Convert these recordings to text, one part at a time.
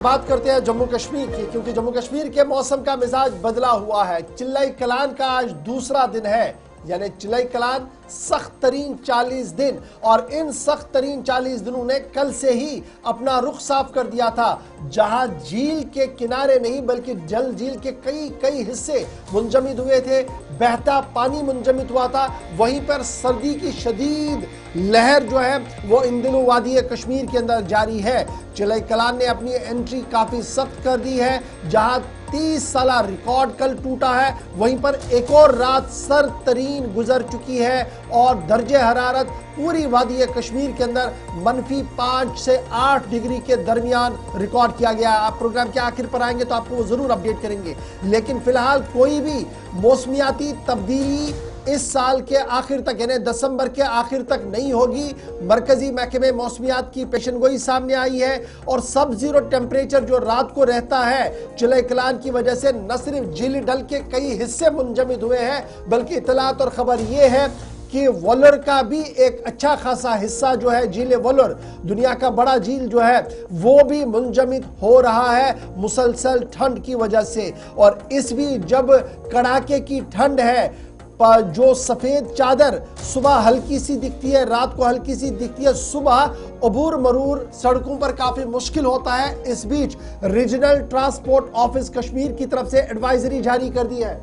बात करते हैं जम्मू कश्मीर की, क्योंकि जम्मू कश्मीर के मौसम का मिजाज बदला हुआ है। चिल्लाई कलान का आज दूसरा दिन है, यानी चिल्लाई कलान सख्त तरीन 40 दिन, और इन सख्त तरीन 40 दिनों ने कल से ही अपना रुख साफ कर दिया था। जहां झील के किनारे नहीं बल्कि जल झील के कई कई हिस्से मुंजमद हुए थे, बहता पानी मुंजमद हुआ था, वहीं पर सर्दी की शदीद लहर जो है वो इन दिनों वादी कश्मीर के अंदर जारी है। चिल्लाई कलान ने अपनी एंट्री काफी सख्त कर दी है। जहां 30 साल रिकॉर्ड कल टूटा है, वहीं पर एक और रात सर्द तरीन गुजर चुकी है और दर्जे हरारत पूरी वादी कश्मीर के अंदर -5 से 8 डिग्री के दरमियान रिकॉर्ड किया गया। आप प्रोग्राम के आखिर पर आएंगे तो आपको वो जरूर अपडेट करेंगे, लेकिन फिलहाल कोई भी मौसमियाती तब्दीली इस साल के आखिर तक यानी दिसंबर के आखिर तक नहीं होगी। मरकजी महकमे मौसमियात की पेशनगोई सामने आई है और सब जीरो टेम्परेचर जो रात को रहता है चिल्लाई कलान की वजह से न सिर्फ झील डल के कई हिस्से मुंजमद हुए हैं, बल्कि इतलात और खबर यह है कि वोलर का भी एक अच्छा खासा हिस्सा जो है, झील वोलर दुनिया का बड़ा झील जो है वो भी मुंजमद हो रहा है मुसलसल ठंड की वजह से। और इस भी जब कड़ाके की ठंड है, जो सफेद चादर सुबह हल्की सी दिखती है, रात को हल्की सी दिखती है, सुबह अबूर मरूर सड़कों पर काफी मुश्किल होता है। इस बीच रीजनल ट्रांसपोर्ट ऑफिस कश्मीर की तरफ से एडवाइजरी जारी कर दी है।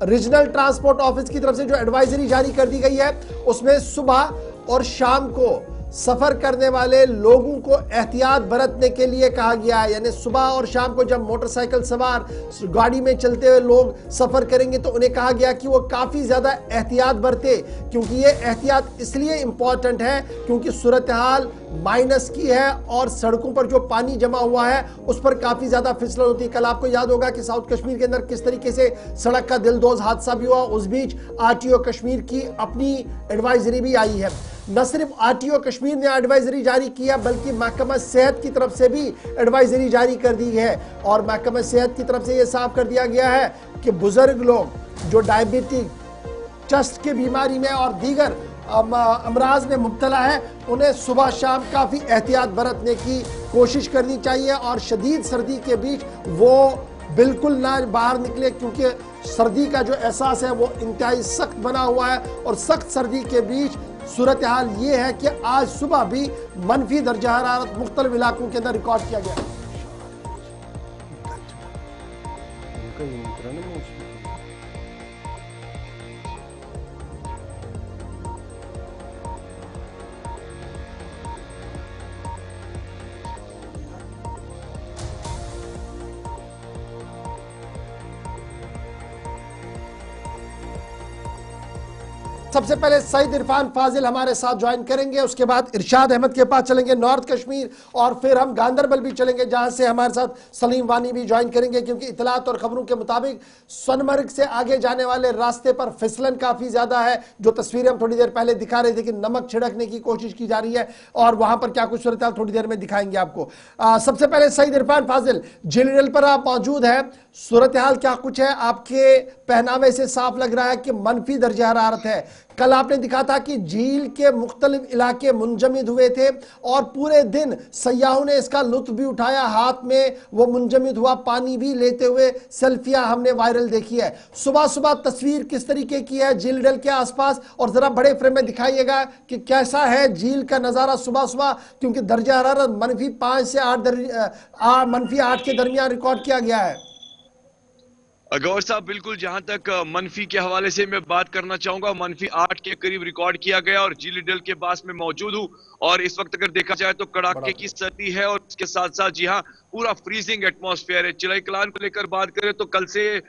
रीजनल ट्रांसपोर्ट ऑफिस की तरफ से जो एडवाइजरी जारी कर दी गई है उसमें सुबह और शाम को सफर करने वाले लोगों को एहतियात बरतने के लिए कहा गया है। यानी सुबह और शाम को जब मोटरसाइकिल सवार गाड़ी में चलते हुए लोग सफर करेंगे तो उन्हें कहा गया कि वो काफी ज्यादा एहतियात बरते, क्योंकि ये एहतियात इसलिए इंपॉर्टेंट है क्योंकि सूरत हाल माइनस की है और सड़कों पर जो पानी जमा हुआ है उस पर काफी ज्यादा फिसलन होती है। कल आपको याद होगा कि साउथ कश्मीर के अंदर किस तरीके से सड़क का दिलदोज हादसा भी हुआ। उस बीच आरटीओ कश्मीर की अपनी एडवाइजरी भी आई है। न सिर्फ आरटीओ कश्मीर ने एडवाइजरी जारी किया बल्कि महकमा सेहत की तरफ से भी एडवाइजरी जारी कर दी है। और महकमा सेहत की तरफ से यह साफ कर दिया गया है कि बुजुर्ग लोग जो डायबिटिक, चस्ट की बीमारी में और दीगर अमराज में मुब्तला है, उन्हें सुबह शाम काफी एहतियात बरतने की कोशिश करनी चाहिए और शदीद सर्दी के बीच वो बिल्कुल ना बाहर निकले, क्योंकि सर्दी का जो एहसास है वो इंतहाई सख्त बना हुआ है। और सख्त सर्दी के बीच सूरत हाल ये है कि आज सुबह भी मनफी दर्जा हरारत मुख्तलिफ इलाकों के अंदर रिकॉर्ड किया गया। सबसे पहले सईद इरफान फाजिल हमारे साथ ज्वाइन करेंगे, उसके बाद इरशाद अहमद के पास चलेंगे नॉर्थ कश्मीर, और फिर हम गांदरबल भी चलेंगे जहां से हमारे साथ सलीम वानी भी ज्वाइन करेंगे, क्योंकि इतलात और खबरों के मुताबिक सोनमर्ग से आगे जाने वाले रास्ते पर फिसलन काफी ज्यादा है। जो तस्वीरें हम थोड़ी देर पहले दिखा रहे थे कि नमक छिड़कने की कोशिश की जा रही है और वहां पर क्या कुछ सूरत हाल थोड़ी देर में दिखाएंगे आपको। सबसे पहले सईद इरफान फाजिल, झील पर आप मौजूद है, सूरत हाल क्या कुछ है? आपके पहनावे से साफ लग रहा है कि मनफी दर्जा हरारत है। कल आपने दिखा था कि झील के मुख्तलिफ इलाके मुंजमद हुए थे और पूरे दिन सयाहों ने इसका लुत्फ भी उठाया, हाथ में वो मुंजमद हुआ पानी भी लेते हुए सेल्फियां हमने वायरल देखी है। सुबह सुबह तस्वीर किस तरीके की है झील डल के आसपास, और जरा बड़े फ्रेम में दिखाइएगा कि कैसा है झील का नजारा सुबह सुबह, क्योंकि दर्जा हरारत -5 से -8 के दरमियान रिकॉर्ड किया गया है। गौर साहब, बिल्कुल, जहां तक मनफी के हवाले से मैं बात करना चाहूंगा, -8 के करीब रिकॉर्ड किया गया और झील डल के पास में मौजूद हूं। और इस वक्त अगर देखा जाए तो कड़ाके की सर्दी है और इसके साथ साथ जी हाँ पूरा फ्रीजिंग एटमॉस्फेयर है। चिल्लाई कलान को लेकर बात करें तो कल से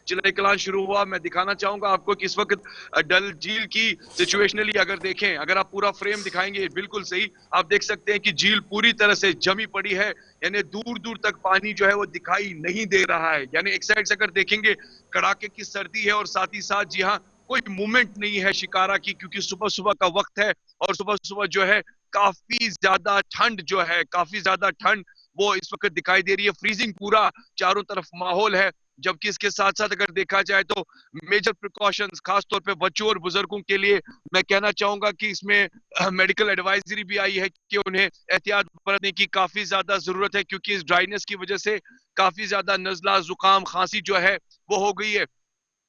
चिल्लाई कलान शुरू हुआ। मैं दिखाना चाहूंगा आपको कि इस वक्त डल झील की सिचुएशनली अगर देखें, अगर आप पूरा फ्रेम दिखाएंगे बिल्कुल सही, आप देख सकते हैं कि झील पूरी तरह से जमी पड़ी है, यानी दूर दूर तक पानी जो है वो दिखाई नहीं दे रहा है। यानी एक साइड से अगर देखेंगे कड़ाके की सर्दी है और साथ ही साथ जी हाँ कोई मूवमेंट नहीं है शिकारा की, क्योंकि सुबह सुबह का वक्त है और सुबह सुबह जो है काफी ज्यादा ठंड जो है, काफी ज्यादा ठंड वो इस वक्त दिखाई दे रही है। फ्रीजिंग पूरा चारों तरफ माहौल है जबकि इसके साथ साथ अगर देखा जाए तो मेजर प्रिकॉशंस खासतौर पे बच्चों और बुजुर्गों के लिए मैं कहना चाहूंगा कि इसमें मेडिकल एडवाइजरी भी आई है कि उन्हें एहतियात बरतने की काफी ज्यादा जरूरत है, क्योंकि इस ड्राइनेस की वजह से काफी ज्यादा नजला जुकाम खांसी जो है वो हो गई है।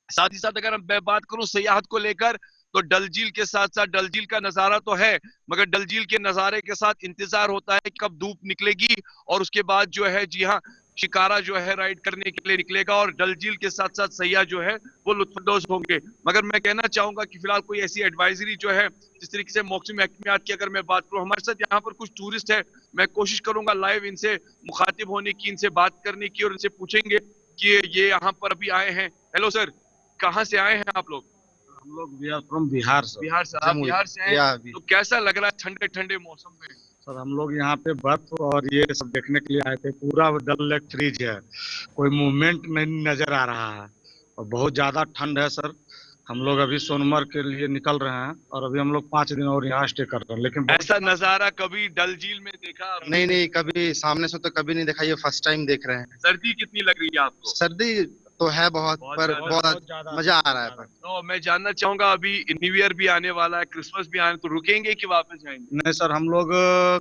साथ ही साथ अगर मैं बात करूं सियाहत को लेकर, तो डल झील के साथ साथ डल झील का नजारा तो है, मगर डल झील के नजारे के साथ इंतजार होता है कि कब धूप निकलेगी और उसके बाद जो है जी हाँ शिकारा जो है राइड करने के लिए निकलेगा और डल झील के साथ साथ सैयाह जो है वो लुत्फानंदोज होंगे। मगर मैं कहना चाहूंगा कि फिलहाल कोई ऐसी एडवाइजरी जो है जिस तरीके से मौसमी महकमियात की अगर मैं बात करूं, हमारे साथ यहाँ पर कुछ टूरिस्ट है, मैं कोशिश करूंगा लाइव इनसे मुखातिब होने की, इनसे बात करने की और इनसे पूछेंगे कि ये यहाँ पर अभी आए हैं। हेलो सर, कहाँ से आए हैं आप लोग? हम लोग we are from Bihar sir. Bihar से? आप बिहार से हैं, तो कैसा लग रहा है ठंडे ठंडे मौसम में? सर हम लोग यहाँ पे बर्फ और ये सब देखने के लिए आए थे। पूरा डल लेक फ्रीज है, कोई मूवमेंट नहीं नजर आ रहा है और बहुत ज्यादा ठंड है सर। हम लोग अभी सोनमर्ग के लिए निकल रहे हैं और अभी हम लोग 5 दिन और यहाँ स्टे कर रहे हैं। लेकिन ऐसा नजारा कभी डल झील में देखा? नहीं, कभी सामने से तो कभी नहीं देखा, ये फर्स्ट टाइम देख रहे हैं। सर्दी कितनी लग रही है आपको? सर्दी तो है बहुत पर बहुत मजा आ रहा है। पर तो मैं जानना चाहूंगा, अभी न्यू ईयर भी आने वाला है, क्रिसमस भी आने, तो रुकेंगे कि वापस जाएंगे? नहीं सर, हम लोग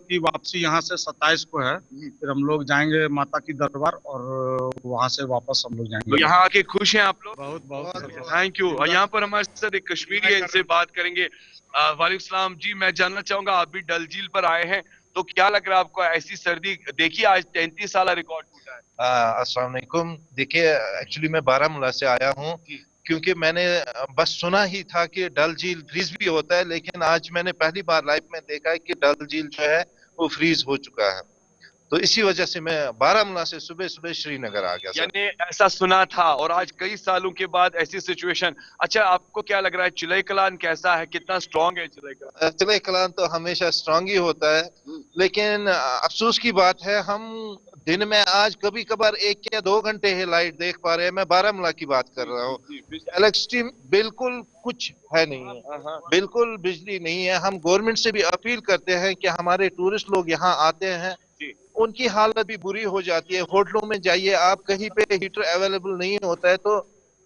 की वापसी यहाँ से 27 को है, फिर हम लोग जाएंगे माता की दरबार और वहाँ से वापस हम लोग जाएंगे। तो यहाँ आके खुश हैं आप लोग? बहुत बहुत थैंक यू। और यहाँ पर हमारे साथ एक कश्मीरी है, इनसे बात करेंगे। वालेकुम सलाम जी, मैं जानना चाहूंगा आप भी डल झील पर आए हैं, तो क्या लग रहा है आपको? ऐसी सर्दी देखिए, आज 33 साल रिकॉर्ड टूटा है। अस्सलाम वालेकुम। देखिए, एक्चुअली मैं बारामूला से आया हूँ, क्योंकि मैंने बस सुना ही था कि डल झील फ्रीज भी होता है, लेकिन आज मैंने पहली बार लाइफ में देखा है कि डल झील जो है वो फ्रीज हो चुका है। तो इसी वजह से मैं बारामूला से सुबह सुबह श्रीनगर आ गया। यानी ऐसा सुना था और आज कई सालों के बाद ऐसी सिचुएशन। अच्छा, आपको क्या लग रहा है चिलई कलान कैसा है, कितना स्ट्रॉन्ग है चिलई कलान? चिलई कलान तो हमेशा स्ट्रॉन्ग ही होता है, लेकिन अफसोस की बात है हम दिन में आज कभी कभार 1 या 2 घंटे ही लाइट देख पा रहे हैं। मैं बारामूला की बात कर रहा हूँ। इलेक्ट्रिसिटी बिल्कुल कुछ है नहीं है, बिल्कुल बिजली नहीं है। हम गवर्नमेंट से भी अपील करते हैं कि हमारे टूरिस्ट लोग यहाँ आते हैं, उनकी हालत भी बुरी हो जाती है। होटलों में जाइए आप, कहीं पे हीटर अवेलेबल नहीं होता है, तो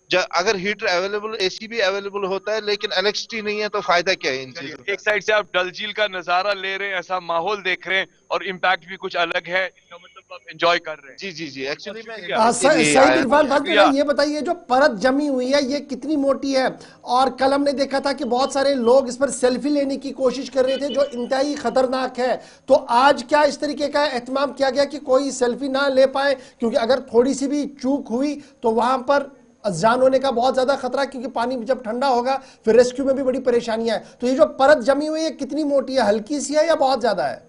अगर हीटर अवेलेबल, एसी भी अवेलेबल होता है, लेकिन इलेक्ट्रिसिटी नहीं है, तो फायदा क्या है इन चीजों का? एक साइड से आप डल झील का नजारा ले रहे हैं, ऐसा माहौल देख रहे हैं और इम्पैक्ट भी कुछ अलग है, इसका मतलब आप एंजॉय कर रहे हैं। जी जी जी, एक्चुअली मैं सईद इरफान भाई, ये बताइए जो परत जमी हुई है ये कितनी मोटी है? और कल हमने देखा था कि बहुत सारे लोग इस पर सेल्फी लेने की कोशिश कर रहे थे, जो इंतहाई खतरनाक है। तो आज क्या इस तरीके का एहतमाम किया गया कि कोई सेल्फी ना ले पाए? क्योंकि अगर थोड़ी सी भी चूक हुई तो वहां पर जान होने का बहुत ज्यादा खतरा, क्योंकि पानी जब ठंडा होगा फिर रेस्क्यू में भी बड़ी परेशानियां हैं। तो ये जो परत जमी हुई है कितनी मोटी है? हल्की सी है या बहुत ज्यादा है?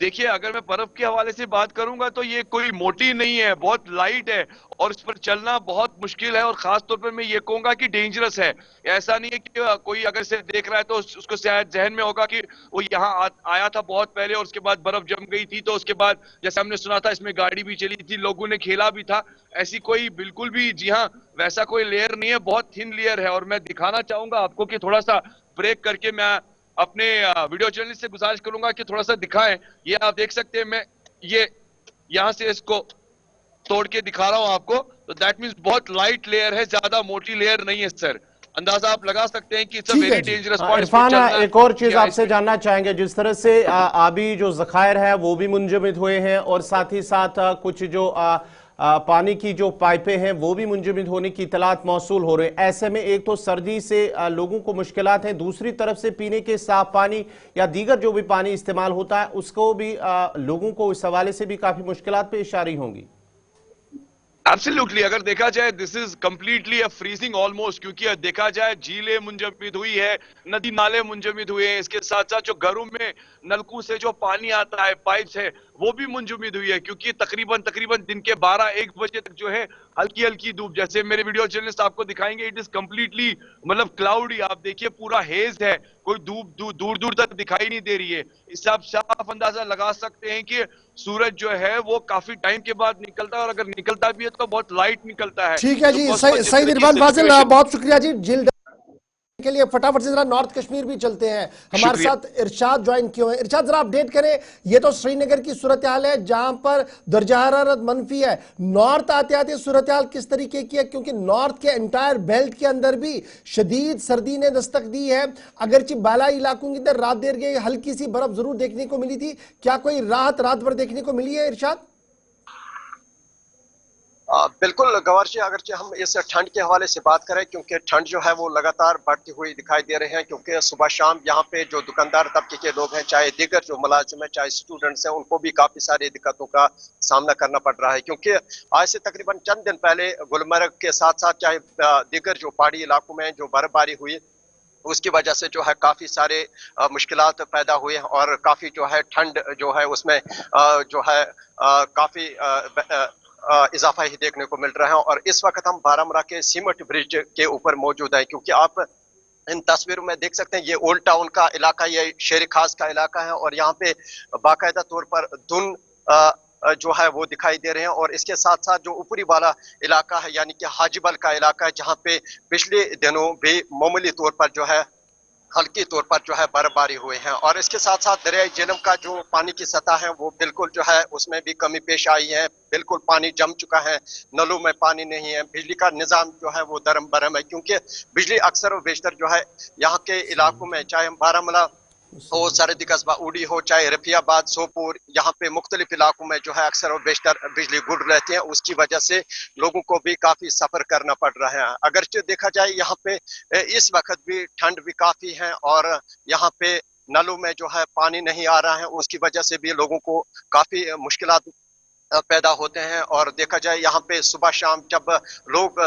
देखिए, अगर मैं बर्फ के हवाले से बात करूंगा तो ये कोई मोटी नहीं है, बहुत लाइट है और इस पर चलना बहुत मुश्किल है और खास तौर पर मैं ये कहूंगा कि डेंजरस है। ऐसा नहीं है कि कोई अगर से देख रहा है तो उसको शायद जहन में होगा कि वो यहाँ आया था बहुत पहले और उसके बाद बर्फ जम गई थी, तो उसके बाद जैसे हमने सुना था इसमें गाड़ी भी चली थी, लोगों ने खेला भी था। ऐसी कोई बिल्कुल भी, जी हाँ, वैसा कोई लेयर नहीं है, बहुत थिन लेयर है। और मैं दिखाना चाहूंगा आपको कि थोड़ा सा ब्रेक करके मैं अपने वीडियो जर्नलिस्ट से गुजारिश करूंगा कि थोड़ा सा दिखाएं। ये आप देख सकते हैं, मैं ये यहां से इसको तोड़ के दिखा रहा हूं आपको, तो दैट मींस बहुत लाइट लेयर है, ज्यादा मोटी लेयर नहीं है सर। अंदाजा आप लगा सकते हैं कि it's a very dangerous point. Irfan, एक और चीज आपसे जानना चाहेंगे, जिस तरह से आबी जो जखायर है वो भी मुंजमद हुए हैं और साथ ही साथ कुछ जो पानी की जो पाइपें हैं वो भी मुंजमद होने की इतलात मौसूल हो रहे हैं। ऐसे में एक तो सर्दी से लोगों को मुश्किलात हैं, दूसरी तरफ से पीने के साफ पानी या दीगर जो भी पानी इस्तेमाल होता है उसको भी लोगों को इस हवाले से भी काफी मुश्किलात पेश आ रही होंगी। एब्सोल्युटली, अगर देखा जाए this is completely a freezing almost, क्योंकि देखा जाए झीलें मुंजमद हुई है, नदी नाले मुंजमद हुए हैं, इसके साथ साथ जो घरों में नलकों से जो पानी आता है, पाइप्स है, वो भी मुंजमद हुई है। क्योंकि तकरीबन दिन के 12-1 बजे तक जो है हल्की हल्की धूप, जैसे मेरे वीडियो जर्नलिस्ट आपको दिखाएंगे, इट इज कंप्लीटली मतलब क्लाउडी। आप देखिए पूरा हेज है, कोई धूप दूर दूर तक दिखाई नहीं दे रही है। इससे आप साफ अंदाजा लगा सकते हैं कि सूरज जो है वो काफी टाइम के बाद निकलता है और अगर निकलता भी है तो बहुत लाइट निकलता है। ठीक है जी, सईद इरफान फाजिल, बहुत शुक्रिया जी। के लिए फटाफट से जरा नॉर्थ कश्मीर भी चलते हैं। हमारे साथ इरशाद ज्वाइन किए हैं। इरशाद जरा अपडेट करें, ये तो श्रीनगर की सूरत हाल है जहां पर दर्जा हरारत मनफी है। नॉर्थ आते आते सूरत हाल किस तरीके की है, क्योंकि नॉर्थ के एंटायर बेल्ट के अंदर भी शदीद सर्दी ने दस्तक दी है। अगरचे बालाई इलाकों के अंदर रात देर गई हल्की सी बर्फ जरूर देखने को मिली थी, क्या कोई राहत रात भर देखने को मिली है इरशाद? बिल्कुल गवार जी, अगरचे हम इस ठंड के हवाले से बात करें, क्योंकि ठंड जो है वो लगातार बढ़ती हुई दिखाई दे रहे हैं, क्योंकि सुबह शाम यहाँ पे जो दुकानदार तबके के लोग हैं, चाहे दीगर जो मुलाजिम हैं, चाहे स्टूडेंट्स हैं, उनको भी काफी सारी दिक्कतों का सामना करना पड़ रहा है। क्योंकि आज से तकरीबन चंद दिन पहले गुलमर्ग के साथ साथ चाहे दीगर जो पहाड़ी इलाकों में जो बर्फबारी हुई, उसकी वजह से जो है काफी सारे मुश्किलात पैदा हुए और काफी जो है ठंड जो है उसमें जो है काफी इजाफा ही देखने को मिल रहा है। और इस वक्त हम बारामूला के सीमट ब्रिज के ऊपर मौजूद है, क्योंकि आप इन तस्वीरों में देख सकते हैं ये ओल्ड टाउन का इलाका, ये शेर खास का इलाका है और यहाँ पे बाकायदा तौर पर धुन जो है वो दिखाई दे रहे हैं। और इसके साथ साथ जो ऊपरी वाला इलाका है यानी कि हाजीबल का इलाका है, जहाँ पे पिछले दिनों भी मामूली तौर पर जो है हल्की तौर पर जो है बर्फबारी हुई है। और इसके साथ साथ दरिया झेलम का जो पानी की सतह है वो बिल्कुल जो है उसमें भी कमी पेश आई है, बिल्कुल पानी जम चुका है, नलों में पानी नहीं है, बिजली का निजाम जो है वो दरम बरम है, क्योंकि बिजली अक्सर और बेशतर जो है यहाँ के इलाकों में, चाहे बारामूला हो, सरहदी कस्बा उड़ी हो, चाहे रफियाबाद, सोपुर, यहाँ पे मुख्तलिफ इलाकों में जो है अक्सर और बेशतर बिजली गुल रहती है। उसकी वजह से लोगों को भी काफी सफर करना पड़ रहा है। अगरचे देखा जाए यहाँ पे इस वक्त भी ठंड भी काफी है और यहाँ पे नलों में जो है पानी नहीं आ रहा है, उसकी वजह से भी लोगों को काफी मुश्किलात पैदा होते हैं। और देखा जाए यहाँ पे सुबह शाम जब लोग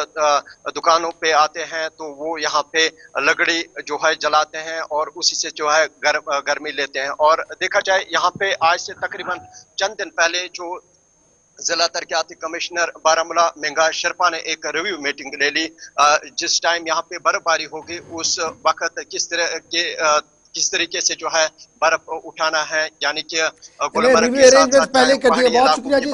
दुकानों पे आते हैं तो वो यहाँ पे लकड़ी जो है जलाते हैं और उसी से जो है गर्मी लेते हैं। और देखा जाए यहाँ पे आज से तकरीबन चंद दिन पहले जो जिला तरक्याती कमिश्नर बारामूला मेंगा शेरपा ने एक रिव्यू मीटिंग ले ली, जिस टाइम यहाँ पे बर्फबारी होगी उस वक्त किस तरीके से जो है बर्फ उठाना है, यानी कि गुलमर्ग के साथ साथ पहले कर दिए। बहुत शुक्रिया जी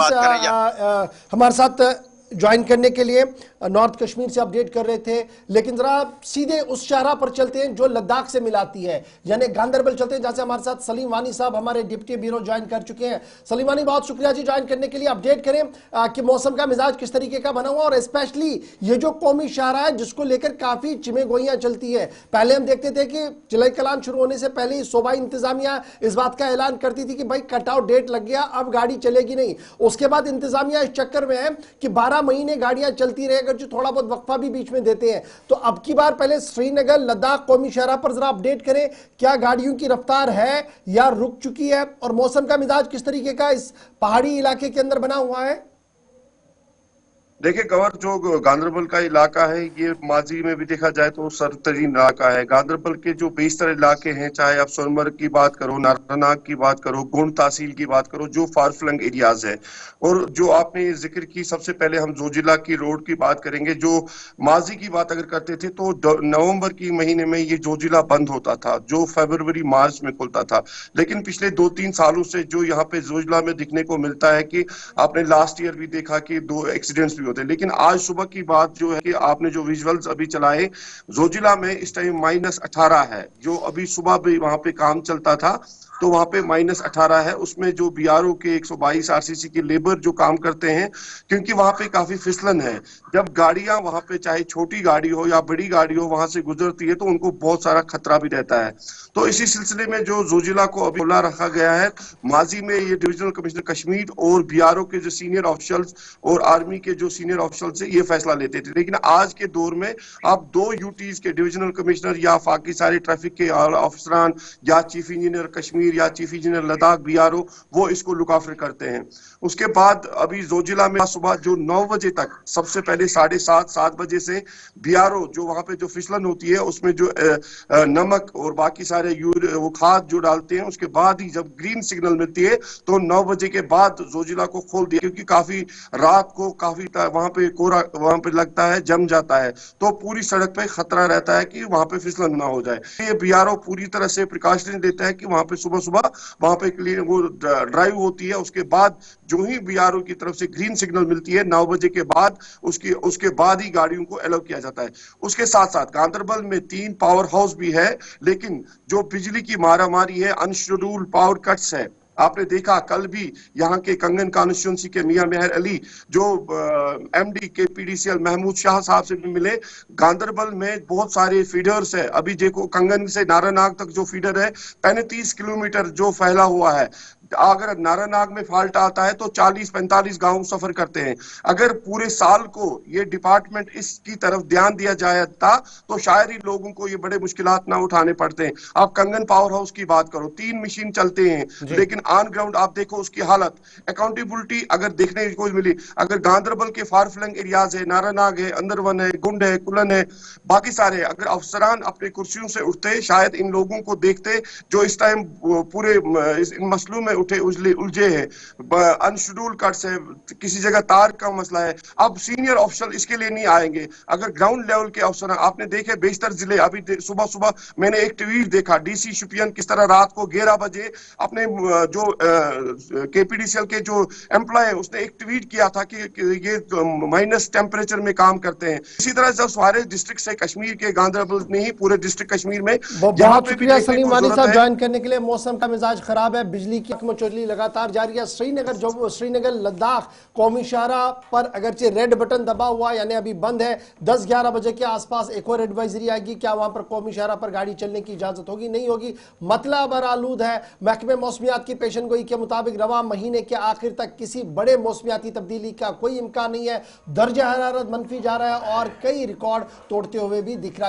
हमारे साथ ज्वाइन करने के लिए। नॉर्थ कश्मीर से अपडेट कर रहे थे, लेकिन जरा सीधे उस शहरा पर चलते हैं जो लद्दाख से मिलाती है, यानी गांदरबल चलते हैं, जहां से हमारे साथ सलीम वानी साहब हमारे डिप्टी ब्यूरो ज्वाइन कर चुके हैं। सलीम वानी, बहुत शुक्रिया जी ज्वाइन करने के लिए। अपडेट करें कि मौसम का मिजाज किस तरीके का बना हुआ और स्पेशली ये जो कौमी शहरा है जिसको लेकर काफी चिमे गोइयां चलती है। पहले हम देखते थे कि जुलाई कलान शुरू होने से पहले ही सूबाई इंतजामिया इस बात का ऐलान करती थी कि भाई कट आउट डेट लग गया, अब गाड़ी चलेगी नहीं। उसके बाद इंतजामिया इस चक्कर में है कि 12 महीने गाड़ियां चलती रहे, अगर जो थोड़ा बहुत वक्फा भी बीच में देते हैं। तो अब की बार पहले श्रीनगर लद्दाख कौमी शहरा पर जरा अपडेट करें, क्या गाड़ियों की रफ्तार है या रुक चुकी है और मौसम का मिजाज किस तरीके का इस पहाड़ी इलाके के अंदर बना हुआ है? देखिए गवर, जो गांदरबल का इलाका है ये माजी में भी देखा जाए तो सरतरीन इलाका है। गांदरबल के जो बेशतर इलाके हैं, चाहे आप सोनमर्ग की बात करो, नारनाग की बात करो, गुंड तहसील की बात करो, जो फार फ्लंग एरियाज है। और जो आपने जिक्र की, सबसे पहले हम जोजिला की रोड की बात करेंगे। जो माजी की बात अगर करते थे तो नवंबर की महीने में ये जोजिला बंद होता था, जो फरवरी मार्च में खुलता था। लेकिन पिछले 2-3 सालों से जो यहाँ पे जोजिला में दिखने को मिलता है कि आपने लास्ट ईयर भी देखा कि 2 एक्सीडेंट्स भी होते हैं। लेकिन आज सुबह की बात जो है कि आपने जो विजुअल्स अभी चलाए, जोजिला में इस टाइम -18 है। जो अभी सुबह भी वहां पे काम चलता था तो वहां पे -18 है। उसमें जो बीआरओ के 122 आरसीसी के लेबर जो काम करते हैं, क्योंकि वहां पे काफी फिसलन है, जब गाड़ियां वहां पे चाहे छोटी गाड़ी हो या बड़ी गाड़ी हो वहां से गुजरती है तो उनको बहुत सारा खतरा भी रहता है। तो इसी सिलसिले में जो जोजिला को अभी खुला रखा गया है। माजी में ये डिविजनल कमिश्नर कश्मीर और बीआरओ के जो सीनियर ऑफिशियल्स और आर्मी के जो सीनियर ऑफिशियल्स है ये फैसला लेते थे, लेकिन आज के दौर में आप 2 यूटीज के डिविजनल कमिश्नर या बाकी सारे ट्रैफिक के ऑफिसरान या चीफ इंजीनियर कश्मीर या चीफ इंजीनियर लद्दाख बीआरओ वो इसको लुक आफ्टर करते हैं। उसके बाद अभी जोजिला में सुबह जो 9 बजे तक, सबसे पहले 7:30-7 बजे से बीआरओ जो वहां पे जो फिसलन होती है उसमें जो नमक और बाकी सारे वो खाद जो डालते हैं, उसके बाद ही जब ग्रीन सिग्नल मिलती है तो 9 बजे के बाद जोजिला को खोल दिया, क्योंकि काफी रात को काफी वहां पे कोहरा वहां पे लगता है, जम जाता है, तो पूरी सड़क पे खतरा रहता है कि वहां पे फिसलन ना हो जाए। ये बीआरओ पूरी तरह से प्रिकॉशन लेता है कि वहां पे सुबह सुबह सुबह वहां पे वो ड्राइव होती है। उसके बाद जो ही बीआरओ की तरफ से ग्रीन सिग्नल मिलती है 9 बजे के बाद, उसके बाद ही गाड़ियों को अलाउ किया जाता है। उसके साथ साथ गांधरबल में 3 पावर हाउस भी है, लेकिन जो बिजली की मारामारी है, अनशेड्यूल्ड पावर कट्स है। आपने देखा कल भी यहाँ के कंगन कॉन्स्टिट्यूंसी के मियां मेहर अली जो एमडी के पीडीसीएल महमूद शाह साहब से भी मिले। गांधरबल में बहुत सारे फीडर्स है, अभी देखो कंगन से नारानाग तक जो फीडर है 35 किलोमीटर जो फैला हुआ है। अगर नारानाग में फॉल्ट आता है तो 40-45 गांव सफर करते हैं। अगर पूरे साल को ये डिपार्टमेंट इसकी तरफ ध्यान दिया जाता तो शायद ही लोगों को ये बड़े मुश्किलात ना उठाने पड़ते हैं। आप कंगन पावर हाउस की बात करो, 3 मशीन चलते हैं, लेकिन ऑन ग्राउंड आप देखो उसकी हालत। अकाउंटेबिलिटी अगर देखने को मिली, अगर गांधरबल के फार फ्लंग एरियाज है, नारानाग है, अंदरवन है, गुंड है, कुलन है, बाकी सारे, अगर अफसरान अपने कुर्सियों से उठते शायद इन लोगों को देखते जो इस टाइम पूरे इन मसलों में उलझे हैं। अनशेड्यूल्ड कट्स है, किसी जगह तार का मसला है। अब सीनियर ऑफिसर इसके लिए नहीं आएंगे। अगर ग्राउंड लेवल के अफसर, आपने देखे बेशतर जिले, अभी सुबह सुबह मैंने एक ट्वीट देखा डीसी शुपियन किस तरह रात को 11 बजे अपने जो केपीडीसीएल के जो एम्प्लॉय है उसने एक ट्वीट किया था कि ये माइनस टेम्परेचर में काम करते हैं। इसी तरह जब सारे डिस्ट्रिक्ट से कश्मीर के गांधरबल नहीं पूरे डिस्ट्रिक्ट कश्मीर में। बहुत शुक्रिया सलीम वानी साहब ज्वाइन करने के लिए। मौसम का मिजाज खराब है, बिजली की चोली लगातार जारी है। श्रीनगर लद्दाख कौमी शाहरा पर अगरचे रेड बटन दबा हुआ, यानी अभी बंद है। 10-11 बजे के आसपास एक और एडवाइजरी आएगी, क्या वहां पर कौमी शाहरा पर गाड़ी चलने की इजाजत होगी, नहीं होगी। मतला बरालूद है। महकमे मौसमियात की पेशन गोई के मुताबिक रवा महीने के आखिर तक किसी बड़े मौसमियाती तब्दीली का कोई इम्कान नहीं है। दर्जा हरारत मनफी जा रहा है और कई रिकॉर्ड तोड़ते हुए भी दिख रहा है।